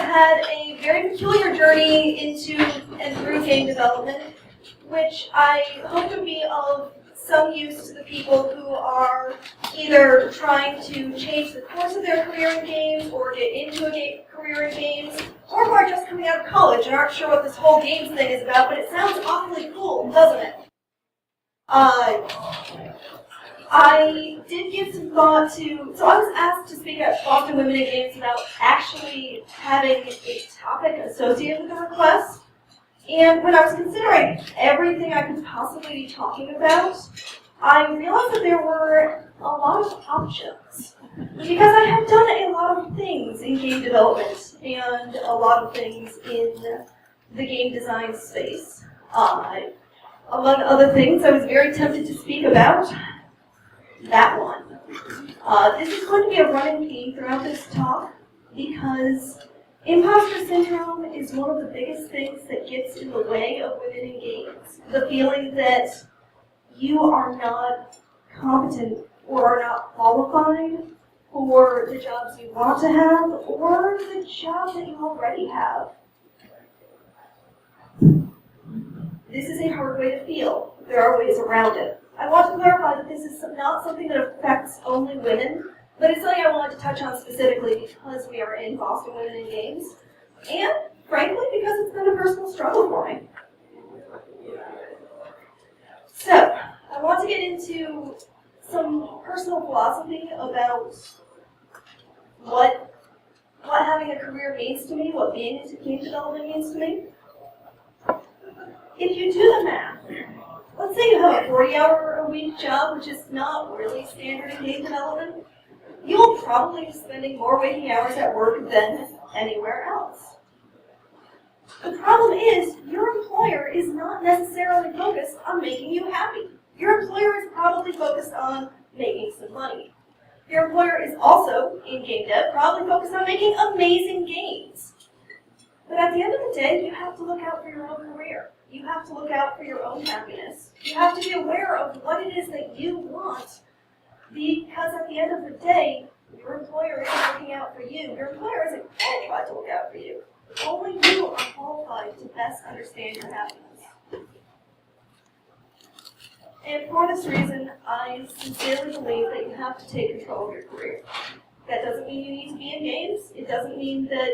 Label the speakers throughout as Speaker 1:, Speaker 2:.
Speaker 1: had a very peculiar journey into and through game development, which I hope to be of some use to the people who are either trying to change the course of their career in games or get into a career in games, or who are just coming out of college and aren't sure what this whole games thing is about, but it sounds awfully cool, doesn't it? I did give some thought to, so I was asked to speak at Boston Women in Games about actually having a topic associated with the request. And when I was considering everything I could possibly be talking about, I realized that there were a lot of options. Because I have done a lot of things in game development and a lot of things in the game design space. Among other things, I was very tempted to speak about that one. This is going to be a running theme throughout this talk because imposter syndrome is one of the biggest things that gets in the way of women in games. The feeling that you are not competent or are not qualified for the jobs you want to have or the job that you already have. This is a hard way to feel. There are ways around it. I want to clarify that this is not something that affects only women, but it's something I wanted to touch on specifically because we are in Boston Women in Games, and frankly, because it's been a personal struggle for me. So, I want to get into some personal philosophy about what having a career means to me, what being into game development means to me. If you do the math, let's say you have a 40-hour-a-week job, which is not really standard in game development, you'll probably be spending more waking hours at work than anywhere else. The problem is, your employer is not necessarily focused on making you happy. Your employer is probably focused on making some money. Your employer is also, in game dev, probably focused on making amazing games. But at the end of the day, you have to look out for your own career. You have to look out for your own happiness. You have to be aware of what it is that you want, because at the end of the day, your employer isn't looking out for you. Your employer isn't qualified to look out for you. Only you are qualified to best understand your happiness. And for this reason, I sincerely believe that you have to take control of your career. That doesn't mean you need to be in games. It doesn't mean that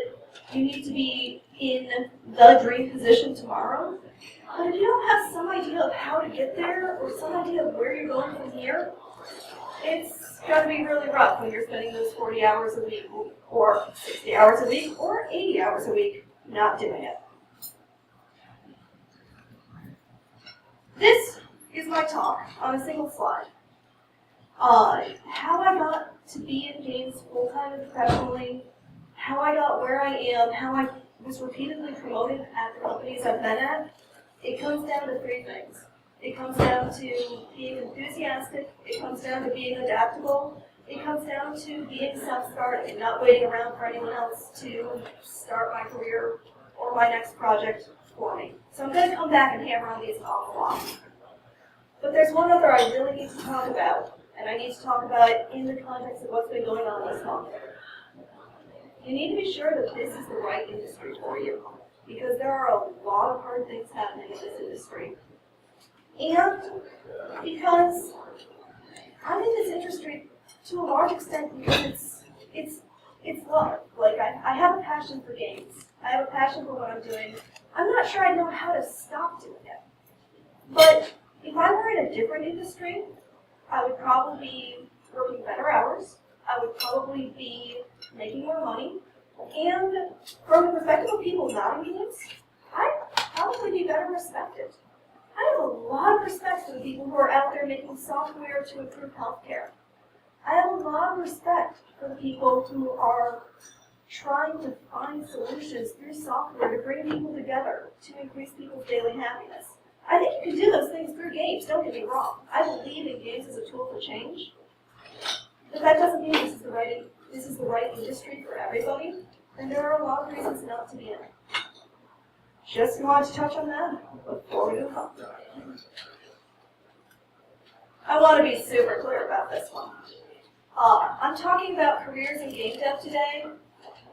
Speaker 1: you need to be in the dream position tomorrow. But if you don't have some idea of how to get there or some idea of where you're going from here, it's going to be really rough when you're spending those 40 hours a week or 60 hours a week or 80 hours a week not doing it. This is my talk on a single slide. How I got to be in games full-time and professionally, how I got where I am, how I was repeatedly promoted at the companies I've been at, it comes down to three things. It comes down to being enthusiastic, it comes down to being adaptable, it comes down to being self-starting and not waiting around for anyone else to start my career or my next project for me. So I'm going to come back and hammer on these an awful lot. But there's one other I really need to talk about, and I need to talk about it in the context of what's been going on this month. You need to be sure that this is the right industry for you, because there are a lot of hard things happening in this industry. And because I'm in this industry to a large extent because it's love. Like, I have a passion for games. I have a passion for what I'm doing. I'm not sure I know how to stop doing it. But if I were in a different industry, I would probably be working better hours. I would probably be making more money. And from the perspective of people not in games, I'd probably be better respected. I have a lot of respect for the people who are out there making software to improve healthcare. I have a lot of respect for the people who are trying to find solutions through software to bring people together to increase people's daily happiness. I think you can do those things through games, don't get me wrong. I believe in games as a tool for change. But that doesn't mean this is the right industry for everybody, and there are a lot of reasons not to be in it. Just wanted to touch on that before we move on. I want to be super clear about this one. I'm talking about careers in game dev today,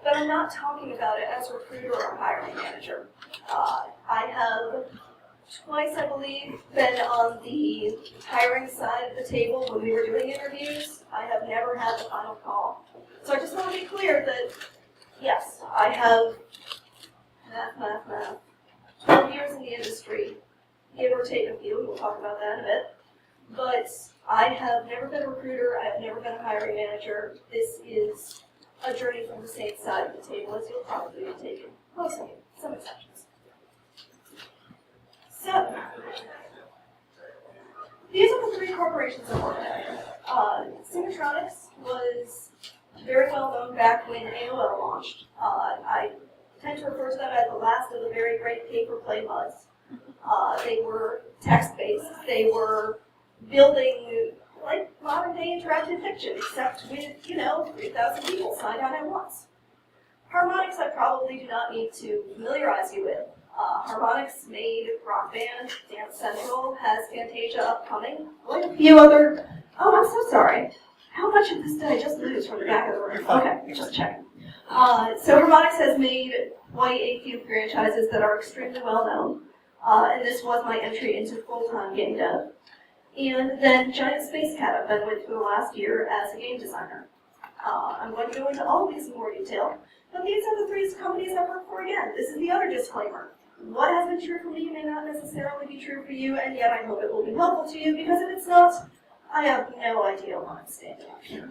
Speaker 1: But I'm not talking about it as a recruiter or a hiring manager. I have twice, I believe, been on the hiring side of the table when we were doing interviews. I have never had the final call. So I just want to be clear that, yes, I have 12 years in the industry, give or take a few, and we'll talk about that in a bit. But I have never been a recruiter, I have never been a hiring manager. This is a journey from the same side of the table as you'll probably be taking. Mostly, some exceptions. So, these are the three corporations I worked at. Simultronics was very well known back when AOL launched. I tend to refer to them as the last of the very great pay-for-play buds. They were text-based. They were building like modern-day interactive fiction, except with, 3,000 people signed on at once. Harmonix I probably do not need to familiarize you with. Harmonix made Rock Band, Dance Central, has Fantasia upcoming, like a few other... Oh, I'm so sorry. How much of this did I just lose from the back of the room? Okay, just checking. So Harmonix has made quite a few franchises that are extremely well known, and this was my entry into full-time game dev. And then Giant Space Cat I've been with for the last year as a game designer. I'm going to go into all of these in more detail, but these are the three companies I work for again. This is the other disclaimer. What has been true for me may not necessarily be true for you, and yet I hope it will be helpful to you, because if it's not, I have no idea why I'm standing up here.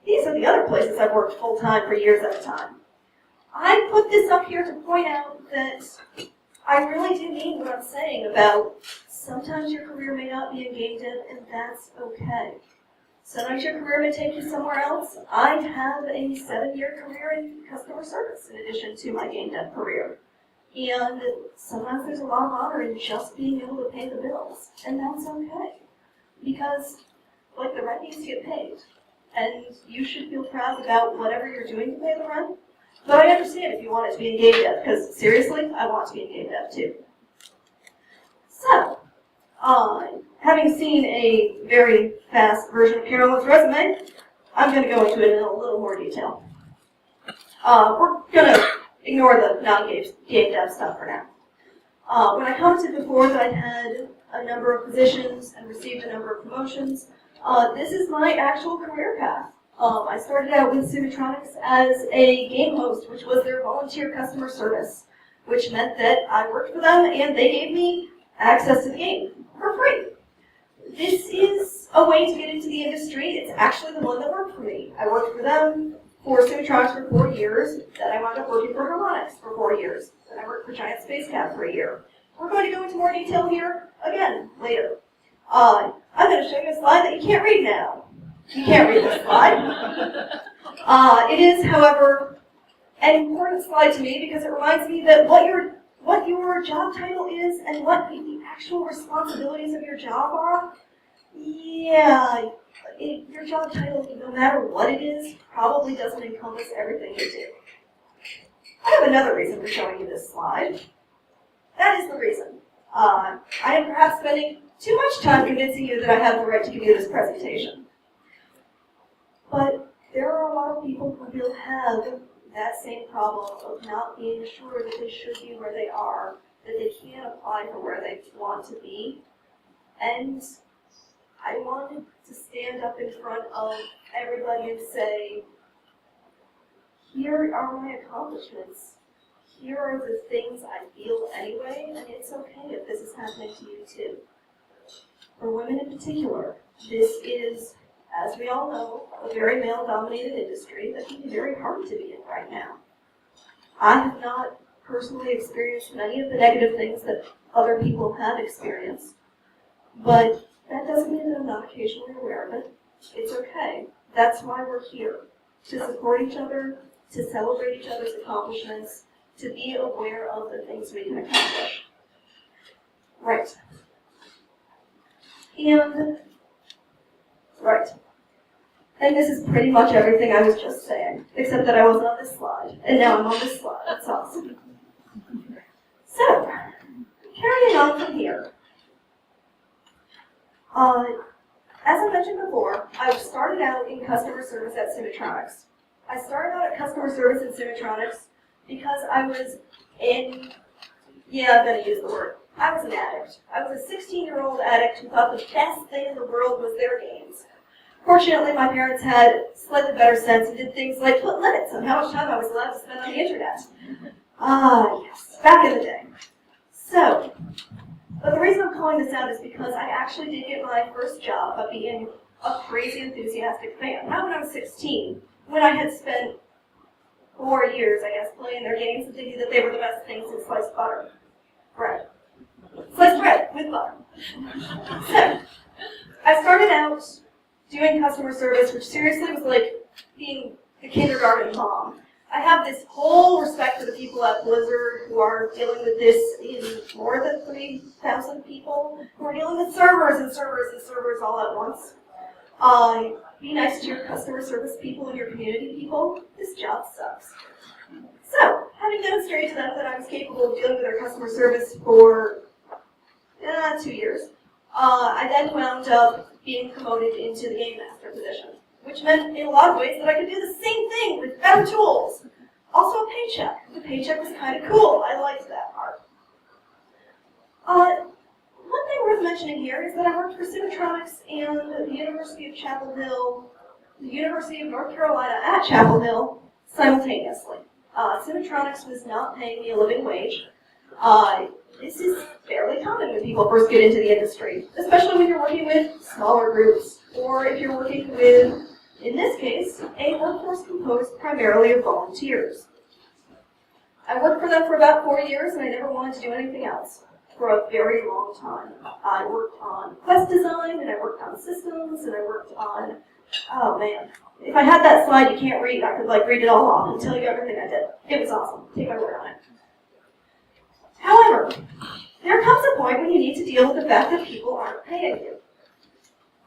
Speaker 1: These are the other places I've worked full-time for years at a time. I put this up here to point out that I really do mean what I'm saying about sometimes your career may not be in game dev, and that's okay. Sometimes your career may take you somewhere else. I have a 7-year career in customer service in addition to my game dev career. And sometimes there's a lot of honor in just being able to pay the bills, and that's okay. Because, like, the rent needs to get paid, and you should feel proud about whatever you're doing to pay the rent. But I understand if you want it to be in game dev, because seriously, I want to be in game dev too. So, having seen a very fast version of Carolyn's resume, I'm going to go into it in a little more detail. We're going to ignore the non-game dev stuff for now. When I commented before that I had a number of positions and received a number of promotions, this is my actual career path. I started out with Simultronics as a game host, which was their volunteer customer service, which meant that I worked for them and they gave me access to the game for free. This is a way to get into the industry. It's actually the one that worked for me. I worked for them for Simultronics for 4 years, then I wound up working for Harmonix for 4 years, then I worked for Giant Space Cat for a year. We're going to go into more detail here again later. I'm going to show you a slide that you can't read now. You can't read this slide. It is, however, an important slide to me because it reminds me that what your job title is and what the actual responsibilities of your job are, your job title, no matter what it is, probably doesn't encompass everything you do. I have another reason for showing you this slide. That is the reason. I am perhaps spending too much time convincing you that I have the right to give you this presentation. But there are a lot of people who will have that same problem of not being sure that they should be where they are, that they can't apply for where they want to be. And I wanted to stand up in front of everybody and say, here are my accomplishments. Here are the things I feel anyway, and it's okay if this is happening to you too. For women in particular, this is, as we all know, a very male-dominated industry that can be very hard to be in right now. I have not personally experienced many of the negative things that other people have experienced, but that doesn't mean that I'm not occasionally aware of it. It's okay. That's why we're here, to support each other, to celebrate each other's accomplishments, to be aware of the things we can accomplish. Right. And this is pretty much everything I was just saying, except that I wasn't on this slide, and now I'm on this slide. That's awesome. So, carrying on from here. As I mentioned before, I started out in customer service at Symmetronics. I started out at customer service at Symmetronics because I was in, yeah, I'm going to use the word, I was an addict. I was a 16-year-old addict who thought the best thing in the world was their games. Fortunately, my parents had slightly better sense and did things like put limits on how much time I was allowed to spend on the internet. Ah, yes, back in the day. So, but the reason I'm calling this out is because I actually did get my first job by being a crazy enthusiastic fan. Not when I was 16, when I had spent 4 years, I guess, playing their games and thinking that they were the best things since sliced butter. Bread. Sliced bread with butter. So, I started out doing customer service, which seriously was like being the kindergarten mom. I have this whole respect for the people at Blizzard who are dealing with this in more than 3,000 people, who are dealing with servers and servers and servers all at once. Be nice to your customer service people and your community people. This job sucks. So, having demonstrated to them that I was capable of dealing with their customer service for 2 years, I then wound up being promoted into the game master position, which meant in a lot of ways that I could do the same thing with better tools. Also a paycheck. The paycheck was kind of cool. I liked that part. One thing worth mentioning here is that I worked for Symmetronics and the University of Chapel Hill, the University of North Carolina at Chapel Hill simultaneously. Symmetronics was not paying me a living wage. This is fairly common when people first get into the industry, especially when you're working with smaller groups, or if you're working with, in this case, a workforce composed primarily of volunteers. I worked for them for about 4 years, and I never wanted to do anything else for a very long time. I worked on quest design, and I worked on systems, and I worked on, oh man, if I had that slide you can't read, I could read it all off and tell you everything I did. It was awesome. Take my word on it. However, there comes a point when you need to deal with the fact that people aren't paying you.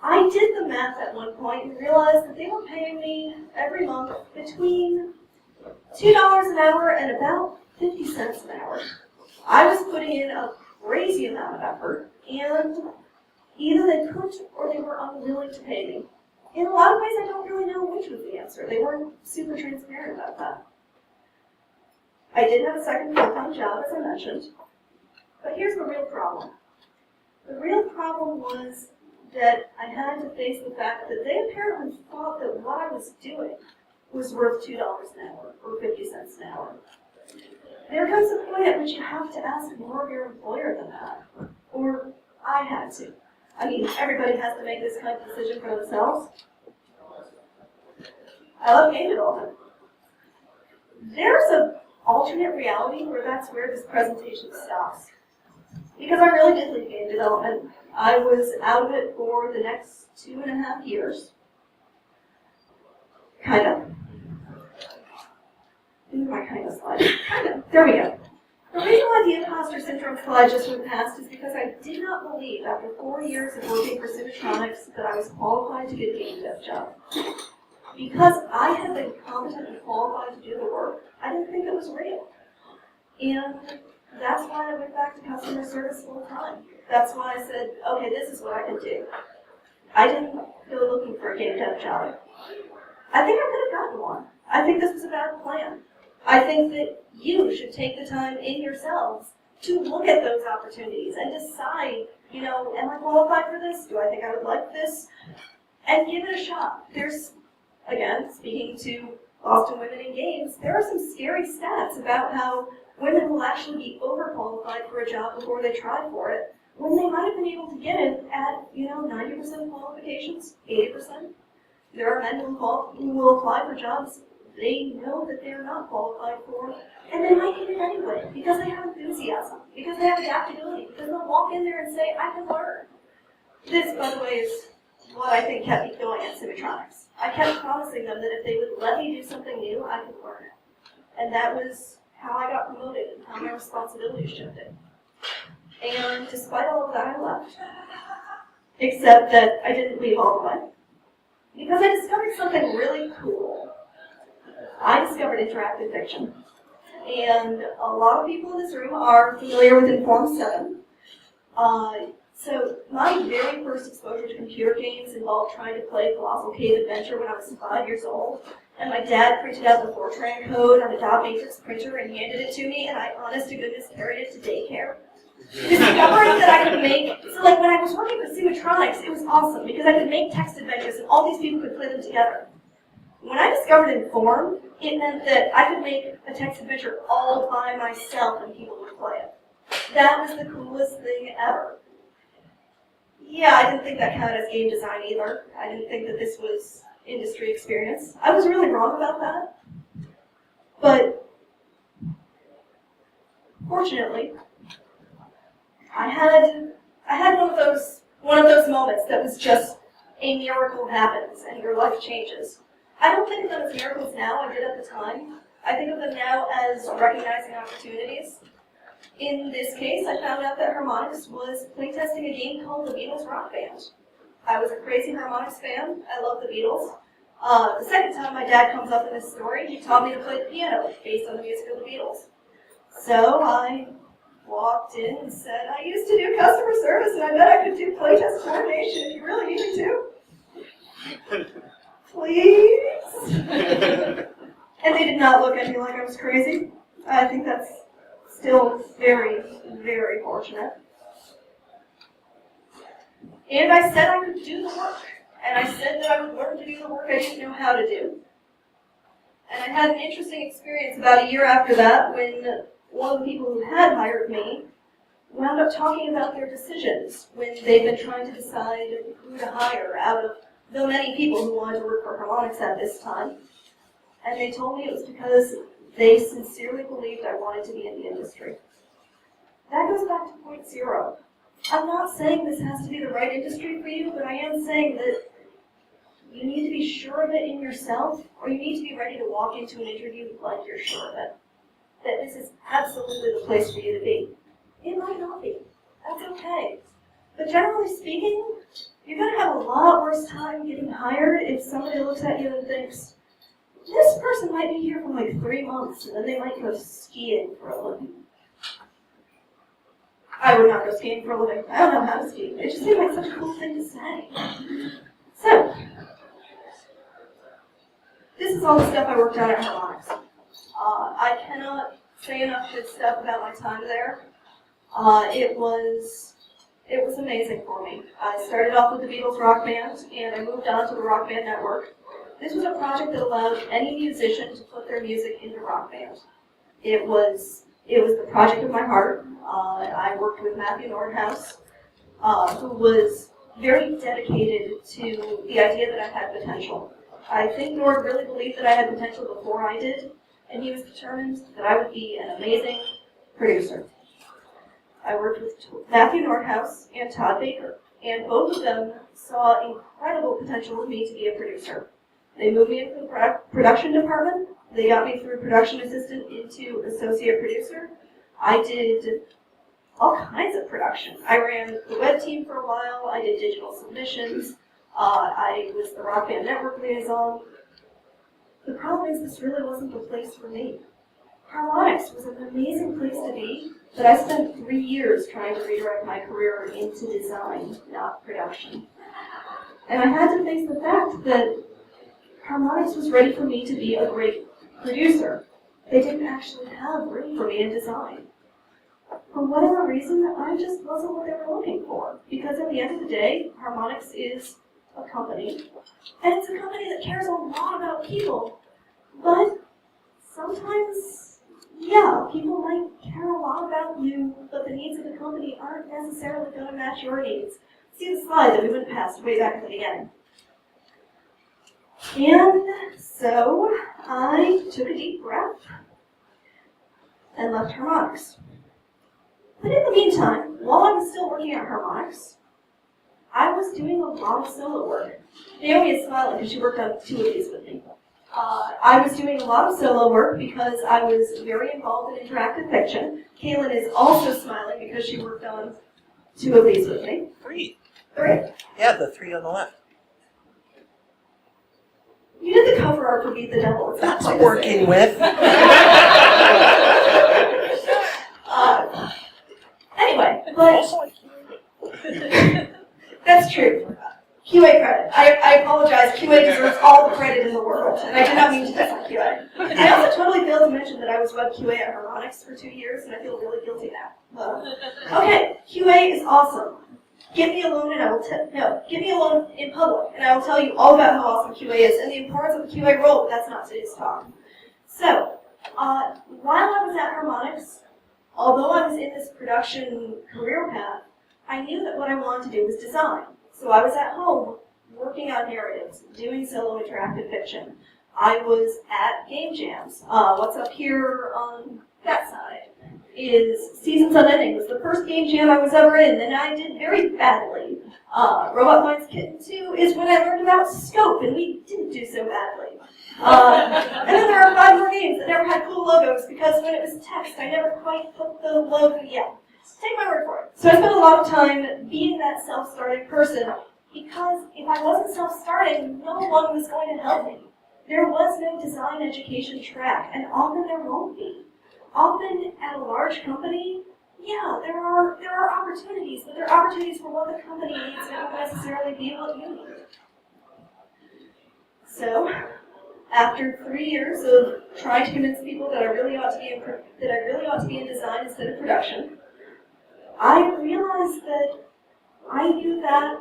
Speaker 1: I did the math at one point and realized that they were paying me every month between $2 an hour and about 50 cents an hour. I was putting in a crazy amount of effort, and either they couldn't or they were unwilling to pay me. In a lot of ways, I don't really know which was the answer. They weren't super transparent about that. I did have a second full-time job, as I mentioned, but here's the real problem. The real problem was that I had to face the fact that they apparently thought that what I was doing was worth $2 an hour or 50 cents an hour. There comes a point at which you have to ask more of your employer than that, or I had to. I mean, everybody has to make this kind of decision for themselves. I love game development. There's an alternate reality where that's where this presentation stops. Because I really did leave game development. I was out of it for the next 2.5 years. Kind of. My kind of slide. Kind of. There we go. The reason why the imposter syndrome slide just went past is because I did not believe, after 4 years of working for Symmetronics, that I was qualified to get a game dev job. Because I had been competent and qualified to do the work, I didn't think it was real. And that's why I went back to customer service full time. That's why I said, okay, this is what I can do. I didn't go looking for a game dev job. I think I could have gotten one. I think this was a bad plan. I think that you should take the time in yourselves to look at those opportunities and decide, am I qualified for this? Do I think I would like this? And give it a shot. There's, again, speaking to Boston Women in Games, there are some scary stats about how women will actually be overqualified for a job before they try for it, when they might have been able to get it at, 90% qualifications, 80%. There are men who will apply for jobs they know that they're not qualified for, and they might get it anyway, because they have enthusiasm, because they have adaptability, because they'll walk in there and say, I can learn. This, by the way, is what I think kept me going at Symmetronics. I kept promising them that if they would let me do something new, I could learn it. And that was how I got promoted and how my responsibilities shifted. And despite all of that, I left. Except that I didn't leave all the way. Because I discovered something really cool. I discovered interactive fiction. And a lot of people in this room are familiar with Inform 7. So my very first exposure to computer games involved trying to play Colossal Cave Adventure when I was 5 years old. And my dad printed out the Fortran code on a dot matrix printer and handed it to me, and I, honest to goodness, carried it to daycare. Discovering that I could make, so like when I was working with Sumatronics, it was awesome because I could make text adventures and all these people could play them together. When I discovered Inform, it meant that I could make a text adventure all by myself and people would play it. That was the coolest thing ever. Yeah, I didn't think that counted as game design either. I didn't think that this was industry experience. I was really wrong about that. But fortunately, I had one of those moments that was just a miracle happens and your life changes. I don't think of them as miracles now, I did at the time. I think of them now as recognizing opportunities. In this case, I found out that Harmonix was playtesting a game called The Beatles Rock Band. I was a crazy Harmonix fan. I love the Beatles. The second time my dad comes up in this story, he taught me to play the piano based on the music of the Beatles. So I walked in and said, I used to do customer service and I bet I could do playtest coordination if you really need me to. Please? And they did not look at me like I was crazy. I think that's still very, very fortunate. And I said I could do the work. And I said that I would learn to do the work I didn't know how to do. And I had an interesting experience about a year after that when one of the people who had hired me wound up talking about their decisions when they've been trying to decide who to hire out of the many people who wanted to work for Harmonix at this time. And they told me it was because they sincerely believed I wanted to be in the industry. That goes back to point zero. I'm not saying this has to be the right industry for you, but I am saying that you need to be sure of it in yourself, or you need to be ready to walk into an interview like you're sure of it. That this is absolutely the place for you to be. It might not be. That's okay. But generally speaking, you're going to have a lot worse time getting hired if somebody looks at you and thinks, this person might be here for like 3 months, and then they might go skiing for a living. I would not go skiing for a living. I don't know how to ski. It just seemed like such a cool thing to say. So, this is all the stuff I worked on at Harmonix. I cannot say enough good stuff about my time there. It was amazing for me. I started off with the Beatles Rock Band, and I moved on to the Rock Band Network. This was a project that allowed any musician to put their music into Rock Band. It was the project of my heart. I worked with Matthew Nordhaus, who was very dedicated to the idea that I had potential. I think Nord really believed that I had potential before I did, and he was determined that I would be an amazing producer. I worked with Matthew Nordhaus and Todd Baker, and both of them saw incredible potential in me to be a producer. They moved me into the production department. They got me through production assistant into associate producer. I did all kinds of production. I ran the web team for a while. I did digital submissions. I was the Rock Band Network liaison. The problem is this really wasn't the place for me. Harmonix was an amazing place to be, but I spent 3 years trying to redirect my career into design, not production. And I had to face the fact that Harmonix was ready for me to be a great producer. They didn't actually have room for me in design. For whatever reason, I just wasn't what they were looking for. Because at the end of the day, Harmonix is a company. And it's a company that cares a lot about people. But sometimes, yeah, people might care a lot about you, but the needs of the company aren't necessarily going to match your needs. See the slide that we went past way back at the beginning. And so I took a deep breath and left Harmonix. But in the meantime, while I was still working at Harmonix, I was doing a lot of solo work. Naomi is smiling because she worked on 2 of these with me. I was doing a lot of solo work because I was very involved in interactive fiction. Kaylin is also smiling because she worked on 2 of these with me.
Speaker 2: 3.
Speaker 1: 3?
Speaker 2: Yeah, the 3 on the left.
Speaker 1: You did the cover art for Beat the Devil. It's
Speaker 2: That's
Speaker 1: not
Speaker 2: working with.
Speaker 1: Anyway, but
Speaker 2: Also, I can't.
Speaker 1: the world, and I did not mean to diss on QA. I also totally failed to mention that I was web QA at Harmonix for 2 years, and I feel really guilty now. Okay, QA is awesome. Give me a loan and I will give me a loan in public, and I will tell you all about how awesome QA is and the importance of the QA role, but that's not today's talk. So, while I was at Harmonix, although I was in this production career path, I knew that what I wanted to do was design. So I was at home working on narratives, doing solo interactive fiction. I was at game jams. What's up here on that side is Seasons Unending. It was the first game jam I was ever in, and I did very badly. Robot Minds Kitten 2 is when I learned about scope, and we didn't do so badly. And then there are 5 more games that never had cool logos, because when it was text, I never quite put the logo, take my word for it. So I spent a lot of time being that self-starting person, because if I wasn't self-starting, no one was going to help me. There was no design education track, and often there won't be. Often at a large company, there are opportunities, but there are opportunities for what the company needs, and it won't necessarily be what you need. So, after 3 years of trying to convince people that I really ought to be in design instead of production, I realized that I knew that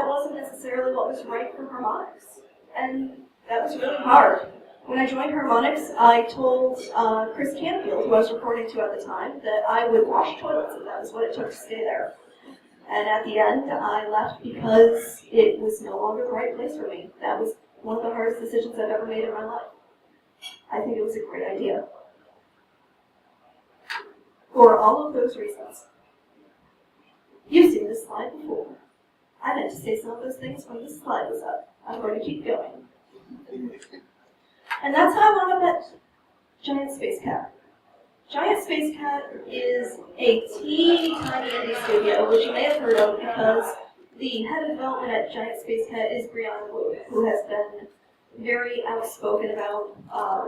Speaker 1: wasn't necessarily what was right for Harmonix, and that was really hard. When I joined Harmonix, I told Chris Canfield, who I was reporting to at the time, that I would wash toilets if that was what it took to stay there. And at the end, I left because it was no longer the right place for me. That was one of the hardest decisions I've ever made in my life. I think it was a great idea. For all of those reasons. You've seen this slide before. I meant to say some of those things when this slide was up. I'm going to keep going. And that's how I wound up at Giant Space Cat. Giant Space Cat is a teeny tiny indie studio, which you may have heard of because the head of development at Giant Space Cat is Brianna Wu, who has been very outspoken about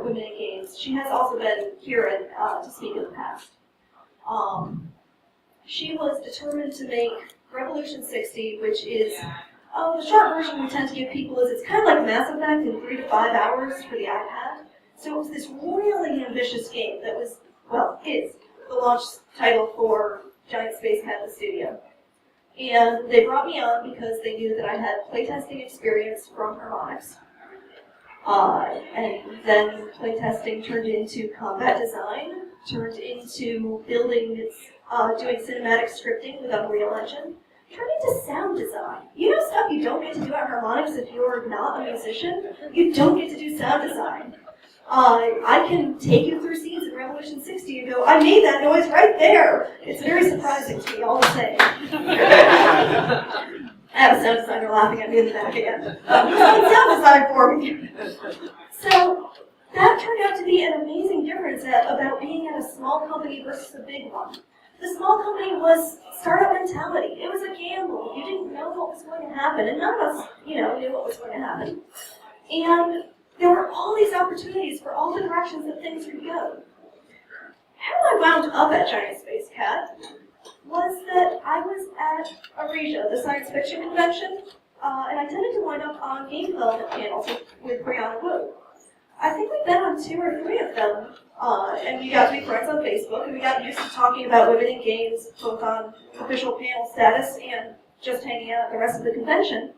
Speaker 1: women in games. She has also been here to speak in the past. She was determined to make Revolution 60, which is the short version we tend to give people is it's kind of like Mass Effect in 3 to 5 hours for the iPad. So it was this really ambitious game that was, is the launch title for Giant Space Cat the studio. And they brought me on because they knew that I had playtesting experience from Harmonix. And then playtesting turned into combat design, turned into doing cinematic scripting with Unreal Engine, turned into sound design. You know stuff you don't get to do at Harmonix if you're not a musician? You don't get to do sound design. I can take you through scenes in Revolution 60 and go, I made that noise right there. It's very surprising to me, all the same. I have a sound designer laughing at me in the back again. Who's on sound design for me? So that turned out to be an amazing difference about being at a small company versus a big one. The small company was startup mentality. It was a gamble. You didn't know what was going to happen, and none of us, knew what was going to happen. And there were all these opportunities for all the directions that things could go. How I wound up at Giant Space Cat was that I was at Aresia, the science fiction convention, and I tended to wind up on game development panels with Brianna Wu. I think we've been on 2 or 3 of them, and we got to be friends on Facebook, and we got used to talking about women in games, both on official panel status and just hanging out at the rest of the convention.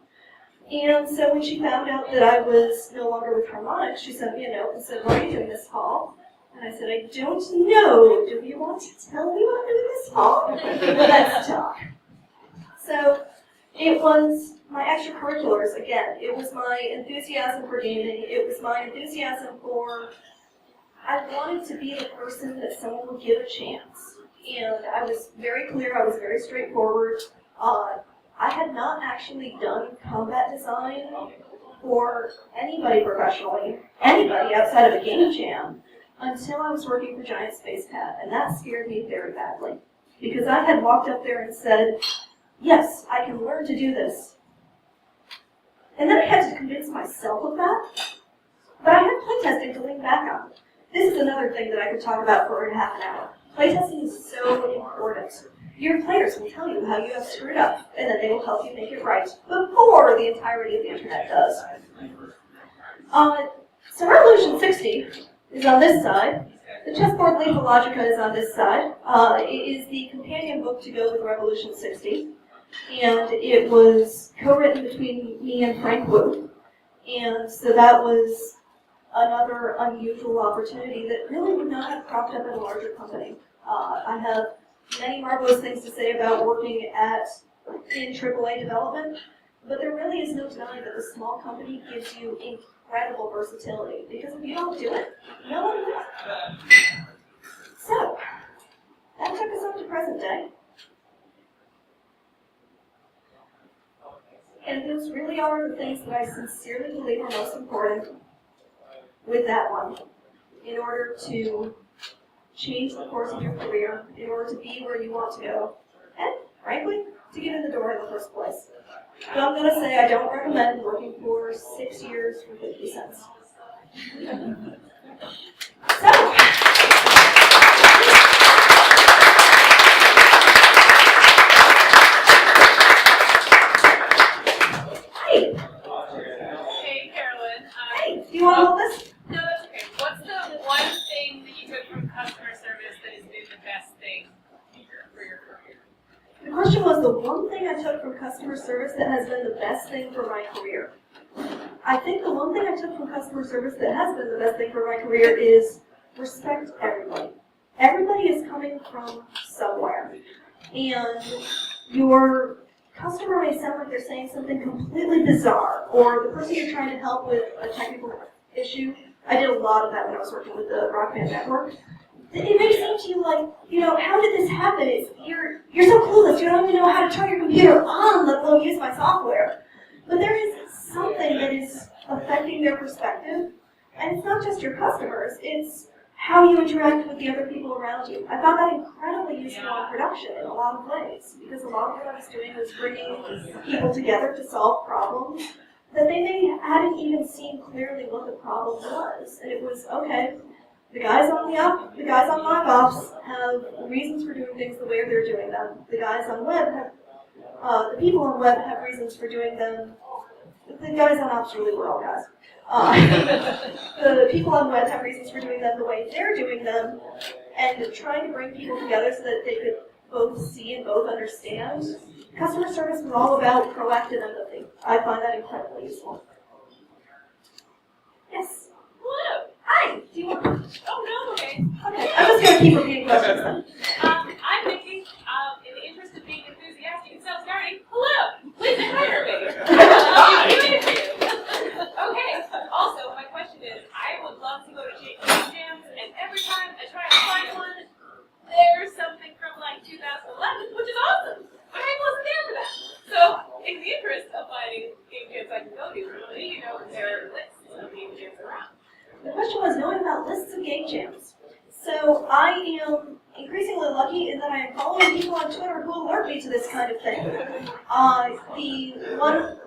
Speaker 1: And so when she found out that I was no longer with Harmonix, she sent me a note and said, what are you doing this fall? And I said, I don't know. Do you want to tell me what I'm doing this fall? Let's talk. So it was my extracurriculars, again. It was my enthusiasm for gaming. It was my enthusiasm for, I wanted to be the person that someone would give a chance. And I was very clear, I was very straightforward. I had not actually done combat design for anybody professionally, anybody outside of a game jam, until I was working for Giant Space Cat, and that scared me very badly. Because I had walked up there and said, yes, I can learn to do this. And then I had to convince myself of that, but I had playtesting to lean back on. This is another thing that I could talk about for half an hour. Playtesting is so important. Your players will tell you how you have screwed up, and then they will help you make it right before the entirety of the internet does. So Revolution 60 is on this side. The chessboard Leaf of Logica is on this side. It is the companion book to go with Revolution 60. And it was co-written between me and Frank Wu. And so that was another unusual opportunity that really would not have cropped up at a larger company. I have many marvelous things to say about working in AAA development, but there really is no denying that a small company gives you incredible versatility, because if you don't do it, no one will. So, that took us up to present day. And those really are the things that I sincerely believe are most important with that one, in order to change the course of your career, in order to be where you want to go, and frankly, to get in the door in the first place. But I'm going to say I don't recommend working for 6 years for 50 cents. So,
Speaker 2: Hey, Carolyn.
Speaker 1: Hey, do you want to hold this?
Speaker 2: No, that's okay. What's the one thing that you took from customer service that has been the best thing for your career?
Speaker 1: The question was the one thing I took from customer service that has been the best thing for my career. I think the one thing I took from customer service that has been the best thing for my career is respect everybody. Everybody is coming from somewhere. And your customer may sound like they're saying something completely bizarre, or the person you're trying to help with a technical issue. I did a lot of that when I was working with the Rock Band Network. It may seem to you like, how did this happen? You're so clueless, you don't even know how to turn your computer on, let alone use my software. But there is something that is affecting their perspective, and it's not just your customers, it's how you interact with the other people around you. I found that incredibly useful in production in a lot of ways, because a lot of what I was doing was bringing people together to solve problems that they hadn't even seen clearly what the problem was. And it was, okay, the guys on live ops have reasons for doing things the way they're doing them. The guys on web have, the people on web have reasons for doing them. The guys on ops really were all guys. The people on web have reasons for doing them the way they're doing them, and trying to bring people together so that they could both see and both understand. Customer service was all about proactive empathy. I find that incredibly useful. Yes?
Speaker 2: Hello.
Speaker 1: Hi! Do you want...
Speaker 2: Oh, no, okay.
Speaker 1: Okay, I'm just going to keep repeating questions then.
Speaker 2: I'm Nikki. In the interest of being enthusiastic and self-starting, hello. Please hire me. I'll do it for you. Okay. Also, my question is, I would love to go to game jams, and every time I try to find one, there's something from like 2011, which is awesome. But I wasn't there for that. So, in the interest of finding game jams I can go to, do you know if there are lists of game jams around?
Speaker 1: The question was knowing about lists of game jams. So I am increasingly lucky in that I am following people on Twitter who alert me to this kind of thing. The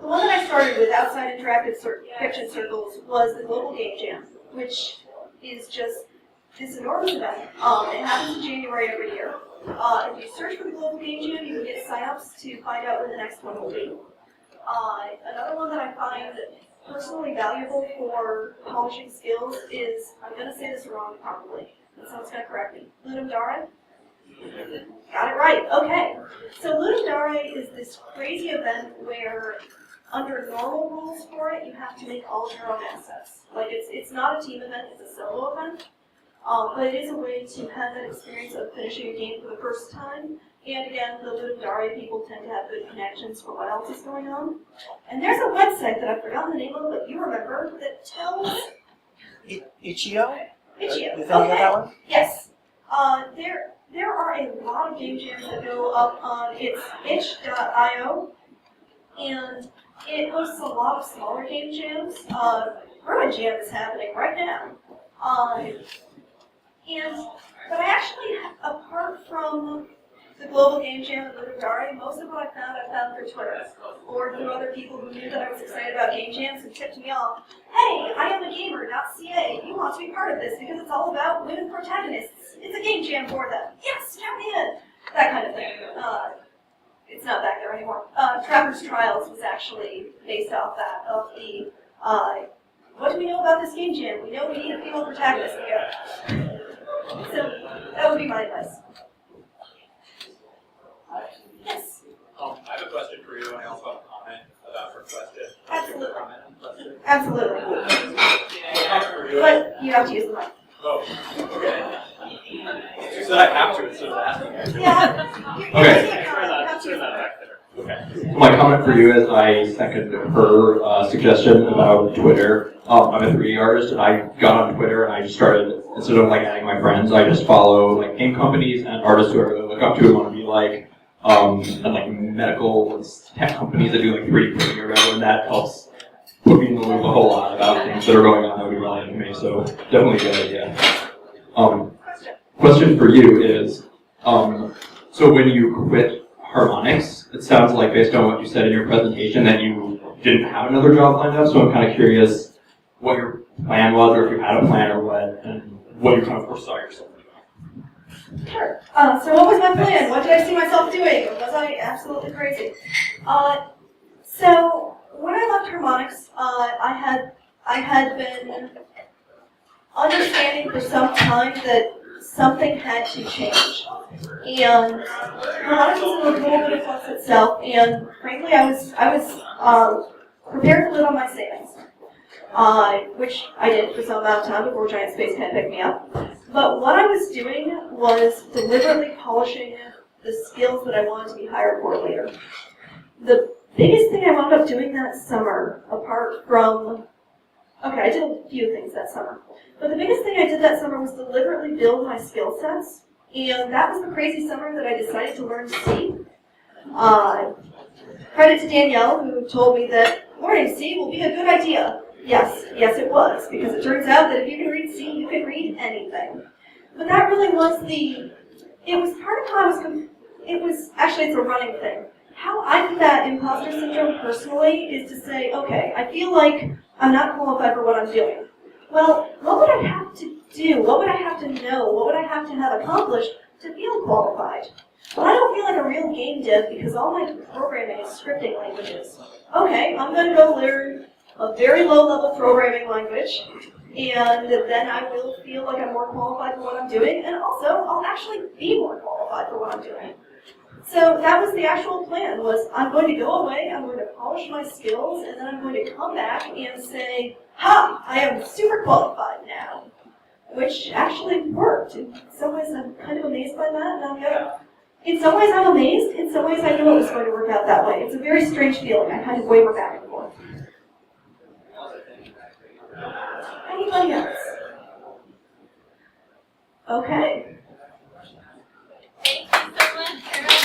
Speaker 1: one that I started with, Outside Interactive Fiction Circles, was the Global Game Jam, which is just this enormous event. It happens in January every year. If you search for the Global Game Jam, you can get sign-ups to find out when the next one will be. Another one that I find personally valuable for polishing skills is, I'm going to say this wrong probably, and someone's going to correct me, Ludum Dare? Got it right, okay. So Ludum Dare is this crazy event where, under normal rules for it, you have to make all of your own assets. Like, it's not a team event, it's a solo event, but it is a way to have that experience of finishing a game for the first time. And again, the Ludum Dare people tend to have good connections for what else is going on. And there's a website that I've forgotten the name of, but you remember, that tells...
Speaker 3: Itch.io?
Speaker 1: Itch.io,
Speaker 3: You familiar with that one?
Speaker 1: Yes. There are a lot of game jams that go up on itch.io, and it hosts a lot of smaller game jams. Ruin Jam is happening right now. But I actually, apart from the Global Game Jam and Ludum Dare, most of what I found through Twitter, or through other people who knew that I was excited about game jams and tipped me off. Hey, I am a gamer, not CA. You want to be part of this because it's all about women protagonists. It's a game jam for them. Yes, count me in. That kind of thing. It's not back there anymore. Trapper's Trials was actually based off that, of the what do we know about this game jam? We know we need a female protagonist here. So that would be my advice. Yes.
Speaker 4: I have a question for you, and I also have a comment about her question.
Speaker 1: Absolutely.
Speaker 4: Comment on the question.
Speaker 1: Absolutely.
Speaker 4: Comment for you.
Speaker 1: But you have to use the mic.
Speaker 4: Oh, okay. You said I have to instead of asking.
Speaker 1: Yeah.
Speaker 5: Okay.
Speaker 4: Turn that back there. Okay.
Speaker 5: My comment for you is I second her suggestion about Twitter. I'm a 3D artist, and I got on Twitter and I just started, instead of like adding my friends, I just follow like game companies and artists who I really look up to and want to be like, and like medical and tech companies that do like 3D printing or whatever, and that helps put me in the loop a whole lot about things that are going on that would be relevant to me. So definitely a good idea. Question for you is, so when you quit harmonics, it sounds like based on what you said in your presentation that you didn't have another job lined up, so I'm kind of curious what your plan was, or if you had a plan or what, and what you kind of foresaw yourself doing.
Speaker 1: Sure. So what was my plan? What did I see myself doing? Or was I absolutely crazy? So when I left harmonics, I had been understanding for some time that something had to change. And harmonics is in a little bit of flux itself, and frankly, I was prepared to live on my savings. Which I did for some amount of time before Giant Space Cat picked me up. But what I was doing was deliberately polishing the skills that I wanted to be hired for later. The biggest thing I wound up doing that summer, apart from, I did a few things that summer. But the biggest thing I did that summer was deliberately build my skill sets. And that was the crazy summer that I decided to learn C. Credit to Danielle, who told me that learning C will be a good idea. Yes, it was, because it turns out that if you can read C, you can read anything. But that really was it was part of how it's a running thing. How I did that imposter syndrome personally is to say, okay, I feel like I'm not qualified for what I'm doing. Well, what would I have to do? What would I have to know? What would I have to have accomplished to feel qualified? Well, I don't feel like a real game dev because all my programming is scripting languages. Okay, I'm going to go learn a very low-level programming language, and then I will feel like I'm more qualified for what I'm doing, and also I'll actually be more qualified for what I'm doing. So that was the actual plan, was I'm going to go away, I'm going to polish my skills, and then I'm going to come back and say, ha, I am super qualified now, which actually worked. In some ways I'm kind of amazed by that, and in some ways I'm amazed, in some ways I knew it was going to work out that way. It's a very strange feeling, I kind of waver back and forth. Anybody else? Okay.
Speaker 2: Thank you so much, Carolyn.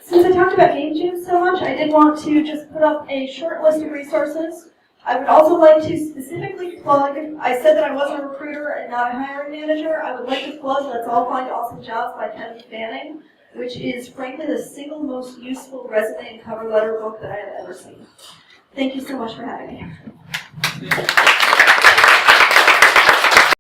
Speaker 1: Since I talked about game jams so much, I did want to just put up a short list of resources. I would also like to specifically plug, I said that I wasn't a recruiter and not a hiring manager. I would like to plug Let's All Find Awesome Jobs by Kevin Fanning, which is frankly the single most useful resume and cover letter book that I have ever seen. Thank you so much for having me.